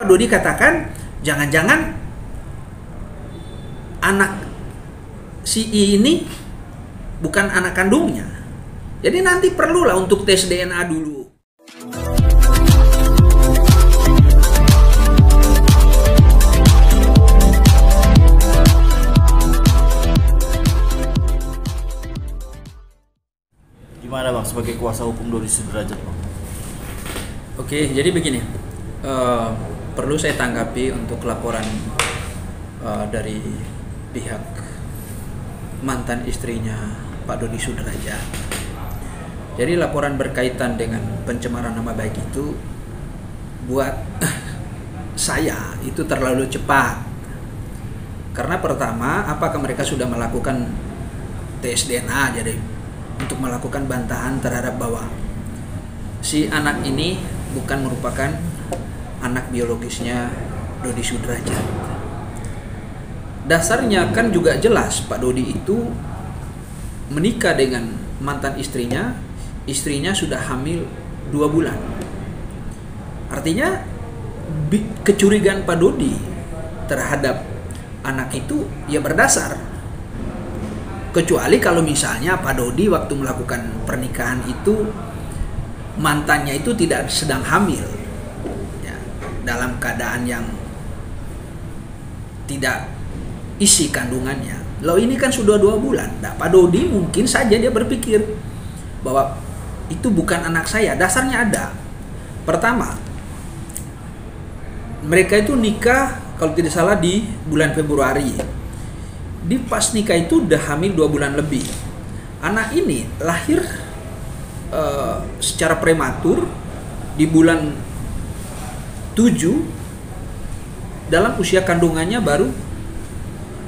Pak Dodi katakan, jangan-jangan anak si I ini bukan anak kandungnya. Jadi nanti perlulah untuk tes DNA dulu. Gimana Bang sebagai kuasa hukum Dodi Sudrajat Bang? Oke, jadi begini. Perlu saya tanggapi untuk laporan dari pihak mantan istrinya Pak Dodi Sudrajat. Jadi laporan berkaitan dengan pencemaran nama baik itu buat saya itu terlalu cepat. Karena pertama, apakah mereka sudah melakukan tes DNA jadi untuk melakukan bantahan terhadap bahwa si anak ini bukan merupakan anak biologisnya Dodi Sudrajat. Dasarnya kan juga jelas Pak Dodi itu menikah dengan mantan istrinya sudah hamil 2 bulan. Artinya kecurigaan Pak Dodi terhadap anak itu ya berdasar. Kecuali kalau misalnya Pak Dodi waktu melakukan pernikahan itu mantannya itu tidak sedang hamil ya, dalam keadaan yang tidak isi kandungannya. Loh ini kan sudah 2 bulan. Nah, Pak Dodi mungkin saja dia berpikir bahwa itu bukan anak saya. Dasarnya ada. Pertama, mereka itu nikah kalau tidak salah di bulan Februari. Di pas nikah itu udah hamil 2 bulan lebih. Anak ini lahir secara prematur di bulan 7 dalam usia kandungannya baru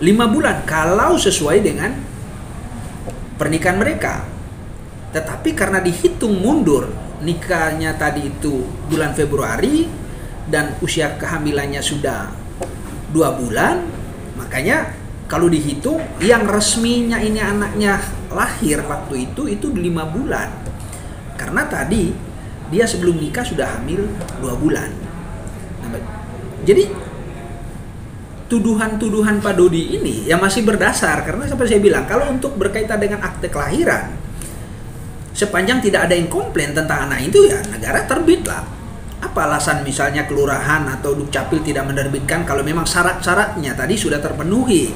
5 bulan kalau sesuai dengan pernikahan mereka. Tetapi karena dihitung mundur nikahnya tadi itu bulan Februari dan usia kehamilannya sudah 2 bulan, makanya kalau dihitung yang resminya ini anaknya lahir waktu itu 5 bulan. Karena tadi dia sebelum nikah sudah hamil 2 bulan. Nah, jadi tuduhan-tuduhan Pak Dodi ini yang masih berdasar, karena seperti saya bilang, kalau untuk berkaitan dengan akte kelahiran, sepanjang tidak ada yang komplain tentang anak itu ya negara terbitlah. Apa alasan misalnya kelurahan atau Dukcapil tidak menerbitkan kalau memang syarat-syaratnya tadi sudah terpenuhi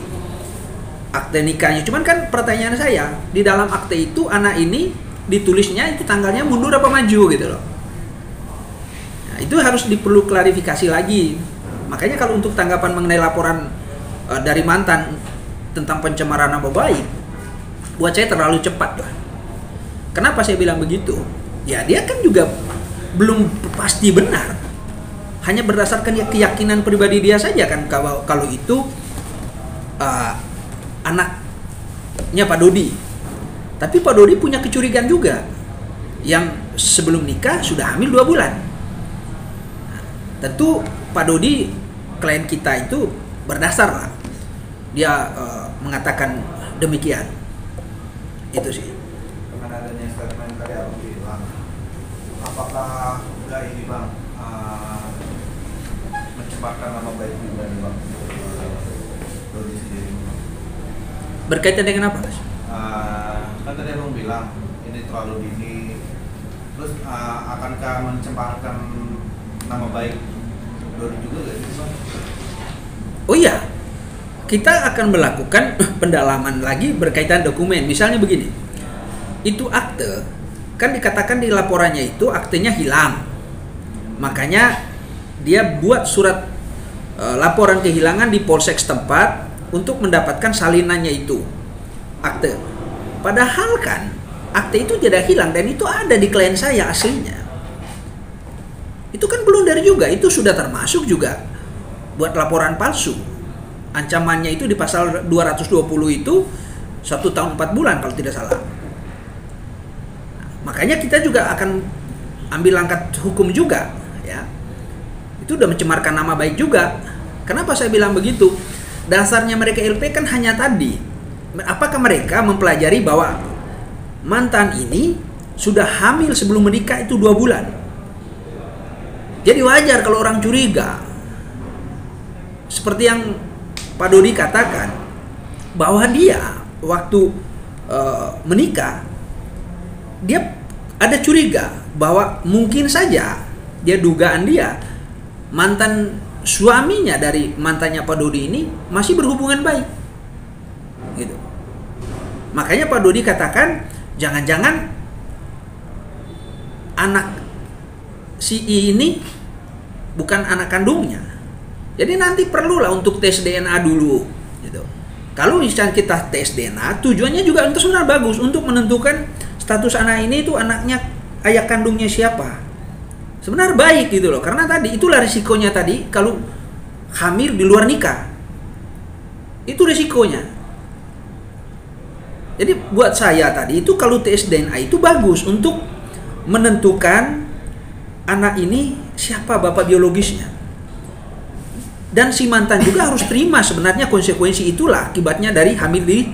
akte nikahnya. Cuman kan pertanyaan saya, di dalam akte itu anak ini ditulisnya itu tanggalnya mundur apa maju gitu loh. Nah, itu harus diperlu klarifikasi lagi. Makanya kalau untuk tanggapan mengenai laporan dari mantan tentang pencemaran nama baik, buat saya terlalu cepat lah. Kenapa saya bilang begitu? Ya dia kan juga belum pasti benar. Hanya berdasarkan keyakinan pribadi dia saja kan kalau itu anaknya Pak Dodi. Tapi Pak Dodi punya kecurigaan juga. Yang sebelum nikah sudah hamil 2 bulan. Nah, tentu Pak Dodi klien kita itu berdasar lah. Dia mengatakan demikian. Itu sih. Dengan adanya statement tadi Abang bilang, apakah udah ini Bang mencemarkan nama baik juga nih Bang Dodi sendiri? Berkaitan dengan apa, Mas? Kan tadi Abang bilang ini terlalu dini, terus akankah mencemarkan nama baik Dodi juga gak sih Bang? Oh iya, kita akan melakukan pendalaman lagi berkaitan dokumen. Misalnya begini, itu akte, kan dikatakan di laporannya itu aktenya hilang. Makanya dia buat surat laporan kehilangan di polsek setempat untuk mendapatkan salinannya itu, akte. Padahal kan akte itu tidak hilang dan itu ada di klien saya aslinya. Itu kan belum dari juga, itu sudah termasuk juga buat laporan palsu. Ancamannya itu di pasal 220 itu 1 tahun 4 bulan kalau tidak salah. Makanya kita juga akan ambil langkah hukum juga ya. Itu udah mencemarkan nama baik juga. Kenapa saya bilang begitu? Dasarnya mereka LP kan hanya tadi. Apakah mereka mempelajari bahwa mantan ini sudah hamil sebelum menikah itu 2 bulan? Jadi wajar kalau orang curiga. seperti yang Pak Dodi katakan, bahwa dia waktu menikah, dia ada curiga bahwa mungkin saja dia dugaan dia mantan suaminya dari mantannya Pak Dodi ini masih berhubungan baik, gitu. Makanya Pak Dodi katakan jangan-jangan anak si I ini bukan anak kandungnya. Jadi nanti perlulah untuk tes DNA dulu, gitu. Kalau misalnya kita tes DNA, tujuannya juga untuk sebenarnya bagus untuk menentukan status anak ini itu anaknya ayah kandungnya siapa. Sebenarnya baik gitu loh, karena tadi itulah risikonya tadi kalau hamil di luar nikah. Itu risikonya. Jadi buat saya tadi itu kalau tes DNA itu bagus untuk menentukan anak ini siapa bapak biologisnya. Dan si mantan juga harus terima sebenarnya konsekuensi itulah akibatnya dari hamil di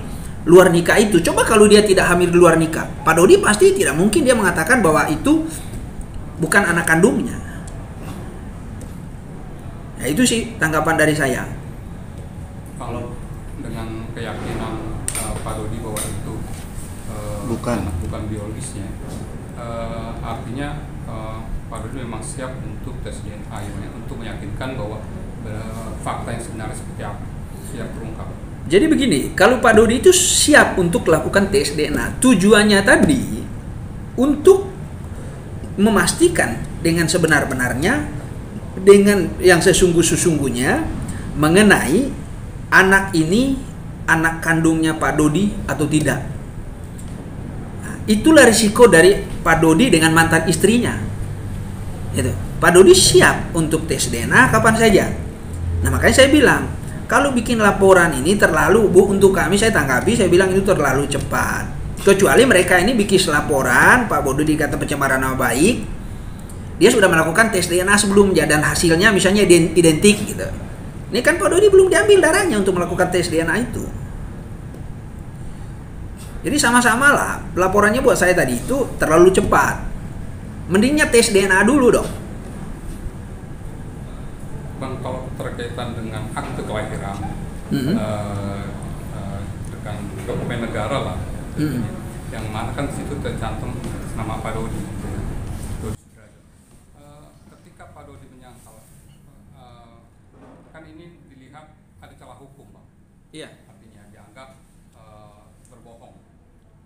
luar nikah itu. Coba kalau dia tidak hamil di luar nikah, Pak Dodi pasti tidak mungkin dia mengatakan bahwa itu bukan anak kandungnya. Ya itu sih tanggapan dari saya. Kalau dengan keyakinan Pak Dodi bahwa itu bukan biologisnya, artinya Pak Dodi memang siap untuk tes DNA ya, untuk meyakinkan bahwa fakta yang sebenarnya seperti apa, siap terungkap. Jadi begini, kalau Pak Dodi itu siap untuk lakukan tes DNA, tujuannya tadi untuk memastikan dengan sebenar-benarnya, dengan yang sesungguh-sesungguhnya mengenai anak ini anak kandungnya Pak Dodi atau tidak. Nah, itulah risiko dari Pak Dodi dengan mantan istrinya. Gitu. Pak Dodi siap untuk tes DNA kapan saja. Nah makanya saya bilang, kalau bikin laporan ini terlalu, Bu, untuk kami saya tanggapi, saya bilang itu terlalu cepat. Kecuali mereka ini bikin laporan, Pak Dodi dikata pencemaran nama baik, dia sudah melakukan tes DNA sebelumnya dan hasilnya misalnya identik gitu. Ini kan Pak Dodi belum diambil darahnya untuk melakukan tes DNA itu. Jadi sama-sama lah, laporannya buat saya tadi itu terlalu cepat. Mendingnya tes DNA dulu dong. Bang, kalau terkaitan dengan akte kelahiran, dengan dokumen negara lah, yang mana kan di situ tercantum nama Pak Dodi. Ketika Pak Dodi menyangkal, kan ini dilihat ada celah hukum, Bang. Iya. Artinya dianggap berbohong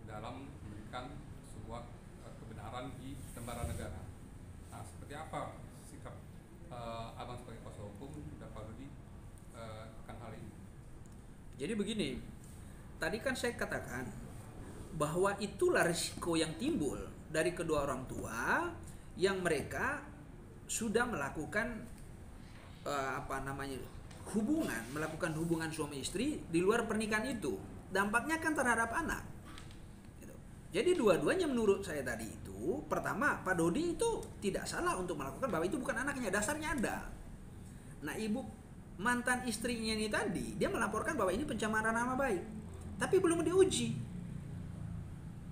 dalam memberikan sebuah kebenaran di lembaran negara. Nah, seperti apa sikap Abang sebagai kuasa hukum dan Pak Dodi akan hal ini? Jadi begini, tadi kan saya katakan bahwa itulah risiko yang timbul dari kedua orang tua yang mereka sudah melakukan melakukan hubungan suami istri di luar pernikahan itu. Dampaknya kan terhadap anak. Gitu. Jadi dua-duanya menurut saya tadi itu, pertama Pak Dodi itu tidak salah untuk melakukan bahwa itu bukan anaknya, dasarnya ada. Nah ibu mantan istrinya ini tadi, dia melaporkan bahwa ini pencemaran nama baik, tapi belum diuji.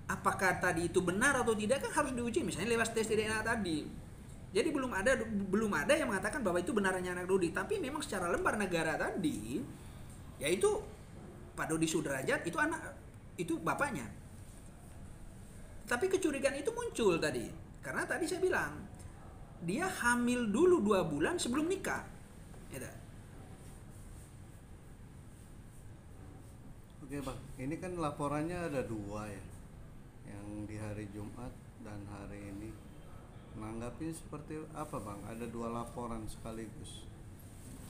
Apakah tadi itu benar atau tidak kan harus diuji, misalnya lewat tes DNA tadi. Jadi belum ada yang mengatakan bahwa itu benarnya anak Dodi, tapi memang secara lembar negara tadi, yaitu Pak Dodi Sudrajat itu itu bapaknya. Tapi kecurigaan itu muncul tadi, karena tadi saya bilang dia hamil dulu 2 bulan sebelum nikah. Gitu. Oke Bang, ini kan laporannya ada 2 ya, yang di hari Jumat dan hari ini. Menanggapi seperti apa Bang? Ada 2 laporan sekaligus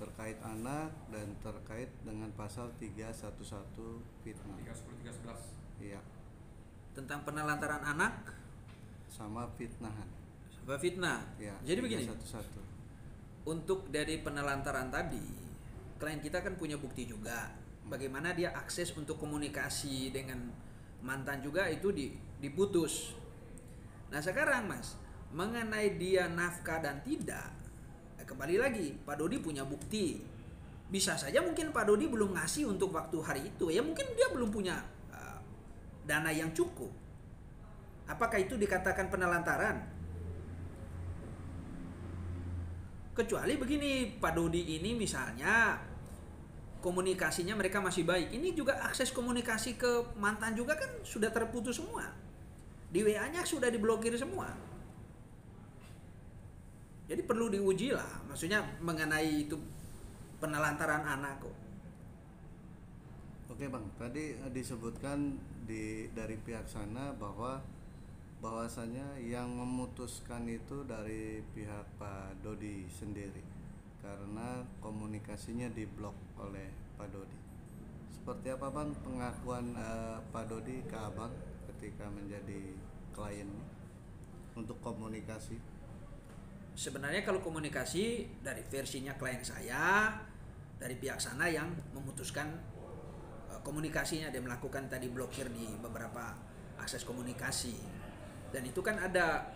terkait anak dan terkait dengan pasal 311 fitnah. 310-311. Iya. Tentang penelantaran anak Sama fitnahan. sama fitnah. Ya, Jadi begini, 311. untuk dari penelantaran tadi, klien kita kan punya bukti juga. Bagaimana dia akses untuk komunikasi dengan mantan juga itu diputus. Nah sekarang Mas, mengenai dia nafkah dan tidak, kembali lagi Pak Dodi punya bukti. Bisa saja mungkin Pak Dodi belum ngasih untuk waktu hari itu, ya mungkin dia belum punya dana yang cukup. Apakah itu dikatakan penelantaran? Kecuali begini, Pak Dodi ini misalnya komunikasinya mereka masih baik. Ini juga akses komunikasi ke mantan juga kan sudah terputus semua. Di WA-nya sudah diblokir semua. Jadi perlu diuji lah, maksudnya mengenai itu penelantaran anak kok. Oke Bang, tadi disebutkan dari pihak sana bahwasanya yang memutuskan itu dari pihak Pak Dodi sendiri karena komunikasinya diblok oleh Pak Dodi. Seperti apa Bang pengakuan Pak Dodi ke Abang ketika menjadi klien untuk komunikasi? Sebenarnya kalau komunikasi dari versinya klien saya, dari pihak sana yang memutuskan komunikasinya, dia melakukan tadi blokir di beberapa akses komunikasi. Dan itu kan ada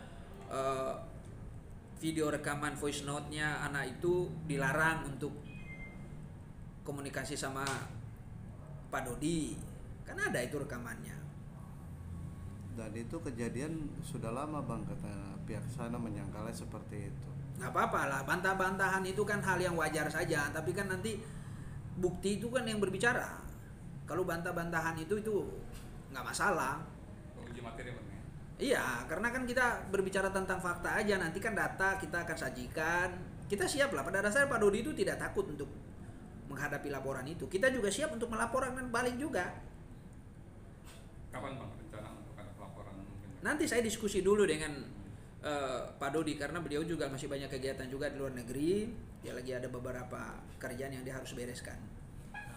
video rekaman voice note-nya anak itu dilarang untuk komunikasi sama Pak Dodi. Kan ada itu rekamannya. Dan itu kejadian sudah lama Bang, kata pihak sana menyangkalnya seperti itu. Nggak apa-apa lah, bantah-bantahan itu kan hal yang wajar saja. Tapi kan nanti bukti itu kan yang berbicara. Kalau bantah-bantahan itu nggak masalah. Uji materi Bang ya? Iya, karena kan kita berbicara tentang fakta aja. Nanti kan data kita akan sajikan. Kita siap lah. Pada dasarnya Pak Dodi itu tidak takut untuk menghadapi laporan itu. Kita juga siap untuk melaporkan balik juga. Kapan Bang rencana untuk ada pelaporan mungkin? Nanti saya diskusi dulu dengan Pak Dodi karena beliau juga masih banyak kegiatan juga di luar negeri. Dia lagi ada beberapa kerjaan yang dia harus bereskan.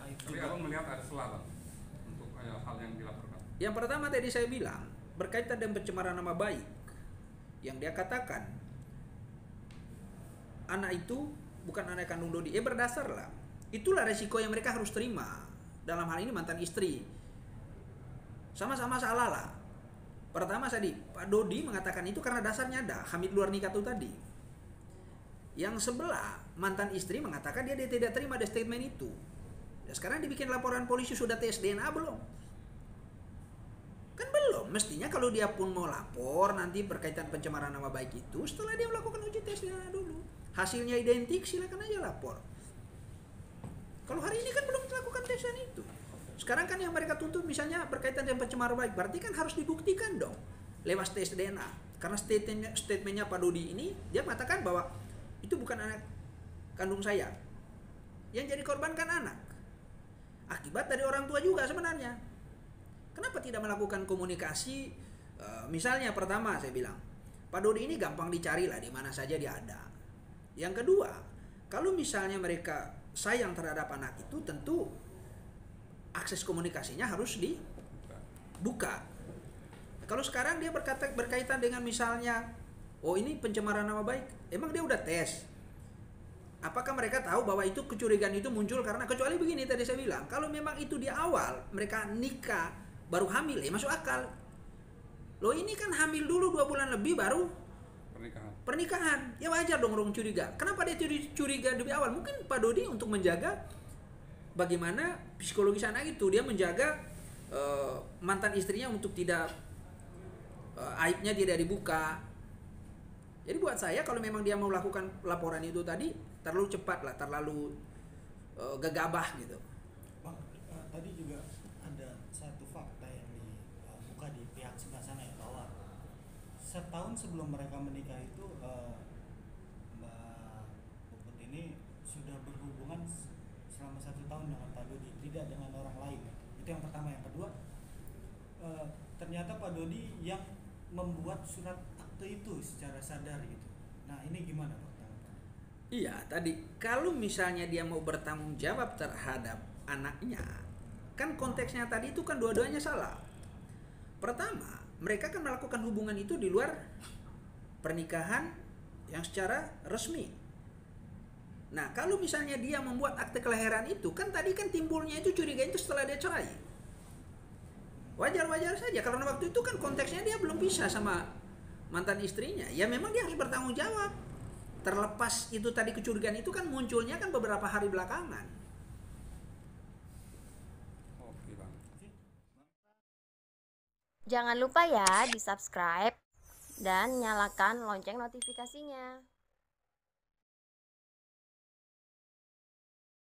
Tapi Abang melihat ada celah Bang untuk hal yang dilaporkan. Yang pertama tadi saya bilang berkaitan dengan pencemaran nama baik yang dia katakan anak itu bukan anak kandung Dodi. Berdasar lah. Itulah resiko yang mereka harus terima. Dalam hal ini mantan istri. Sama-sama salah lah. Pertama tadi Pak Dodi mengatakan itu karena dasarnya ada hamil luar nikah itu tadi. Yang sebelah mantan istri mengatakan dia tidak terima ada statement itu. Ya, sekarang dibikin laporan polisi sudah tes DNA belum? Kan belum. Mestinya kalau dia pun mau lapor nanti berkaitan pencemaran nama baik itu setelah dia melakukan uji tes DNA dulu. Hasilnya identik silakan aja lapor. Kalau hari ini kan belum melakukan tes DNA itu. Sekarang kan yang mereka tuntut misalnya berkaitan dengan pencemaran baik, berarti kan harus dibuktikan dong lewat tes DNA. Karena statementnya Pak Dodi ini dia mengatakan bahwa itu bukan anak kandung saya. Yang jadi korban kan anak. Akibat dari orang tua juga sebenarnya. Kenapa tidak melakukan komunikasi? Misalnya pertama saya bilang, Pak Dodi ini gampang dicari lah di mana saja dia ada. Yang kedua, kalau misalnya mereka sayang terhadap anak itu, tentu akses komunikasinya harus dibuka. Kalau sekarang dia berkaitan dengan misalnya, oh ini pencemaran nama baik, emang dia udah tes? Apakah mereka tahu bahwa itu kecurigaan itu muncul karena kecuali begini tadi saya bilang, kalau memang itu di awal mereka nikah baru hamil, masuk akal. Loh ini kan hamil dulu 2 bulan lebih baru pernikahan. Ya wajar dong orang curiga. Kenapa dia curiga lebih awal? Mungkin Pak Dodi untuk menjaga bagaimana psikologis anak itu, dia menjaga mantan istrinya untuk tidak aibnya tidak dibuka. Jadi buat saya kalau memang dia mau lakukan laporan itu tadi terlalu cepat lah, terlalu gegabah gitu. Bang, tadi juga ada satu fakta yang dibuka di pihak sebelah sana ya, bahwa setahun sebelum mereka menikah itu Mbak Puput ini sudah berhubungan selama 1 tahun dengan Pak Dodi, tidak dengan orang lain. Itu yang pertama. Yang kedua, ternyata Pak Dodi yang membuat surat akte itu secara sadar gitu. Nah ini gimana Pak? Iya tadi kalau misalnya dia mau bertanggung jawab terhadap anaknya, kan konteksnya tadi itu kan dua-duanya salah. Pertama, mereka kan melakukan hubungan itu di luar pernikahan yang secara resmi. Nah kalau misalnya dia membuat akte kelahiran itu, kan tadi kan timbulnya itu curiga itu setelah dia cerai. Wajar-wajar saja karena waktu itu kan konteksnya dia belum pisah sama mantan istrinya. Ya memang dia harus bertanggung jawab. Terlepas itu tadi kecurigaan itu kan munculnya kan beberapa hari belakangan. Oke Bang. Jangan lupa ya di subscribe dan nyalakan lonceng notifikasinya.